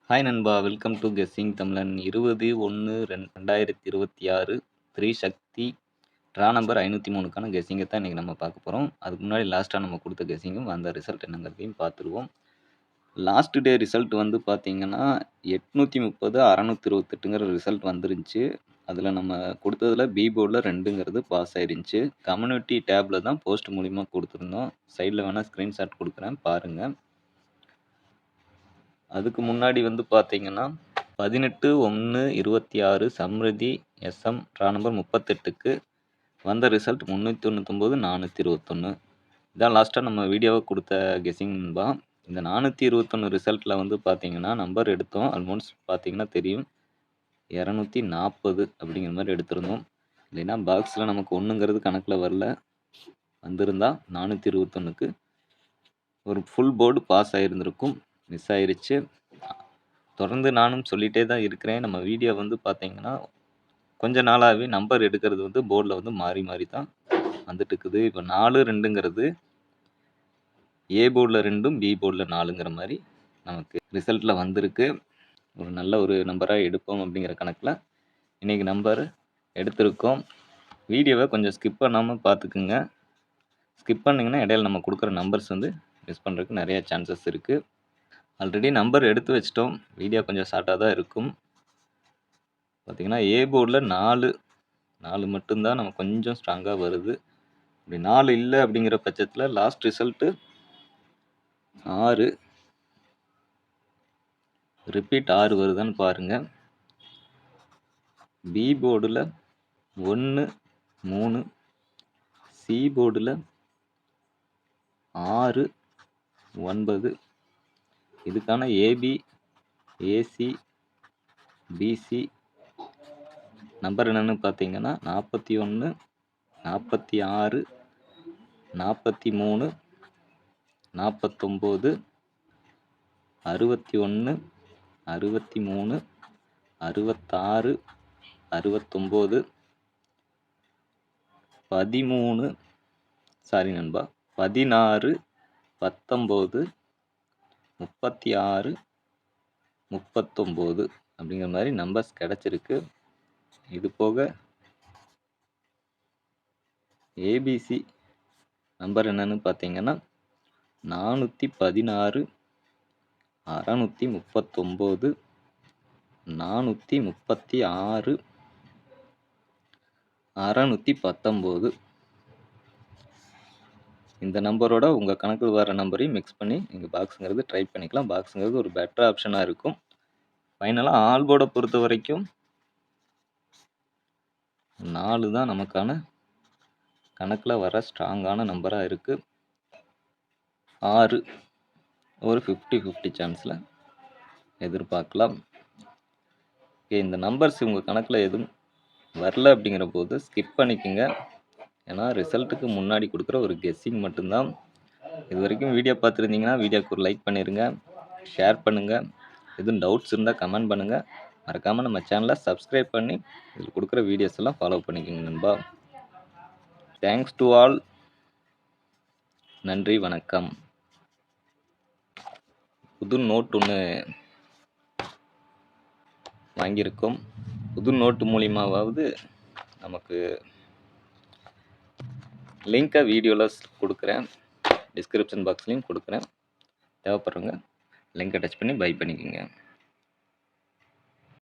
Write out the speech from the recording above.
Hi நண்பா, welcome to guessing தமிழன். 20/1/2026 சக்தி draw number 503க்கான கெஸ்ஸிங்கை தான் இன்றைக்கி நம்ம பார்க்க போகிறோம். அதுக்கு முன்னாடி லாஸ்ட்டாக நம்ம கொடுத்த கெஸ்ஸிங்கும் அந்த ரிசல்ட் என்னங்கிறதையும் பார்த்துருவோம். லாஸ்ட் டே ரிசல்ட் வந்து பார்த்தீங்கன்னா 830 628ங்கிற ரிசல்ட் வந்துருந்துச்சு. அதில் நம்ம கொடுத்ததில் பி போர்டில் 2ங்கிறது பாஸ் ஆயிருந்துச்சு. கம்யூனிட்டி டேப்பில் தான் போஸ்ட் மூலிமா கொடுத்துருந்தோம். சைடில் வேணால் ஸ்க்ரீன்ஷாட் கொடுக்குறேன் பாருங்கள். அதுக்கு முன்னாடி வந்து பார்த்தீங்கன்னா 18/1/26 சம்ருதி எஸ்எம் ட்ரா நம்பர் 38க்கு வந்த ரிசல்ட் 399 421. இதான் லாஸ்ட்டாக நம்ம வீடியோவை கொடுத்த கெஸ்ஸிங் நண்பா. இந்த 421 ரிசல்ட்டில் வந்து பார்த்தீங்கன்னா நம்பர் எடுத்தோம். ஆல்மோஸ்ட் பார்த்தீங்கன்னா தெரியும் 240 அப்படிங்கிற மாதிரி எடுத்திருந்தோம். இல்லைன்னா பாக்ஸில் நமக்கு ஒன்றுங்கிறது கணக்கில் வரல. வந்திருந்தா 421க்கு ஒரு ஃபுல் போர்டு பாஸ் ஆகிருந்திருக்கும். மிஸ் ஆயிருச்சு. தொடர்ந்து நானும் சொல்லிகிட்டே தான் இருக்கிறேன். நம்ம வீடியோ வந்து பார்த்தீங்கன்னா கொஞ்ச நாளாகவே நம்பர் எடுக்கிறது வந்து போர்டில் வந்து மாறி மாறி தான் வந்துட்டு இருக்குது. இப்போ 4 2ங்கிறது ஏ போர்டில் 2ம் பி போர்டில் 4ங்கிற மாதிரி நமக்கு ரிசல்ட்டில் வந்திருக்கு. ஒரு நல்ல ஒரு நம்பராக எடுப்போம் அப்படிங்கிற கணக்கில் இன்றைக்கி நம்பர் எடுத்திருக்கோம். வீடியோவை கொஞ்சம் ஸ்கிப் பண்ணாமல் பார்த்துக்குங்க. ஸ்கிப் பண்ணிங்கன்னா இடையில நம்ம கொடுக்குற நம்பர்ஸ் வந்து மிஸ் பண்ணுறதுக்கு நிறையா சான்சஸ் இருக்குது. ஆல்ரெடி நம்பர் எடுத்து வச்சிட்டோம். வீடியோ கொஞ்சம் ஷார்ட்டாக தான் இருக்கும். பார்த்திங்கன்னா ஏ போர்டில் 4 மட்டும்தான் நம்ம கொஞ்சம் ஸ்ட்ராங்காக வருது. அப்படி 4 இல்லை அப்படிங்கிற பட்சத்தில் லாஸ்ட் ரிசல்ட்டு 6 ரிப்பீட் 6 வருதான்னு பாருங்கள். பி போர்டில் 1 3 சி போர்டில் 6 9 இதுக்கான ஏபி ஏசி பிசி நம்பர் என்னென்னு பார்த்தீங்கன்னா 41 46 43 49 61 63 66 69 13 சாரி நண்பா 16 19 36 39 அப்படிங்கிற மாதிரி நம்பர்ஸ் கிடச்சிருக்கு. இது போக ஏபிசி நம்பர் என்னன்னு பார்த்தீங்கன்னா 416 639 436 619 இந்த நம்பரோட உங்கள் கணக்கில் வர நம்பரையும் மிக்ஸ் பண்ணி நீங்கள் பாக்ஸுங்கிறது ட்ரை பண்ணிக்கலாம். பாக்ஸுங்கிறது ஒரு பெட்டர் ஆப்ஷனாக இருக்கும். ஃபைனலாக ஆல் போர்டை பொறுத்த வரைக்கும் 4 தான் நமக்கான கணக்கில் வர ஸ்ட்ராங்கான நம்பராக இருக்குது. 6 ஒரு 50-50 சான்ஸில் எதிர்பார்க்கலாம். ஓகே, இந்த நம்பர்ஸ் உங்கள் கணக்கில் எதுவும் வரல அப்படிங்கிற போது ஸ்கிப் பண்ணிக்கோங்க. ஏன்னா ரிசல்ட்டுக்கு முன்னாடி கொடுக்குற ஒரு கெஸ்ஸிங் மட்டும்தான். இது வரைக்கும் வீடியோ பார்த்துருந்தீங்கன்னா வீடியோக்கு ஒரு லைக் பண்ணிடுங்க, ஷேர் பண்ணுங்கள். எதுவும் டவுட்ஸ் இருந்தால் கமெண்ட் பண்ணுங்கள். மறக்காமல் நம்ம சேனலை சப்ஸ்கிரைப் பண்ணி இதில் கொடுக்குற வீடியோஸ் எல்லாம் ஃபாலோ பண்ணிக்கோங்க நண்பா. Thanks to all. நன்றி, வணக்கம். புது நோட் ஒன்று வாங்கியிருக்கோம். புது நோட்டு மூலியமாவது நமக்கு லிங்கை வீடியோவில் கொடுக்குறேன், டிஸ்கிரிப்ஷன் பாக்ஸ்லேயும் கொடுக்குறேன். தேவைப்படுறவங்க லிங்கை டச் பண்ணி பை பண்ணிக்கோங்க.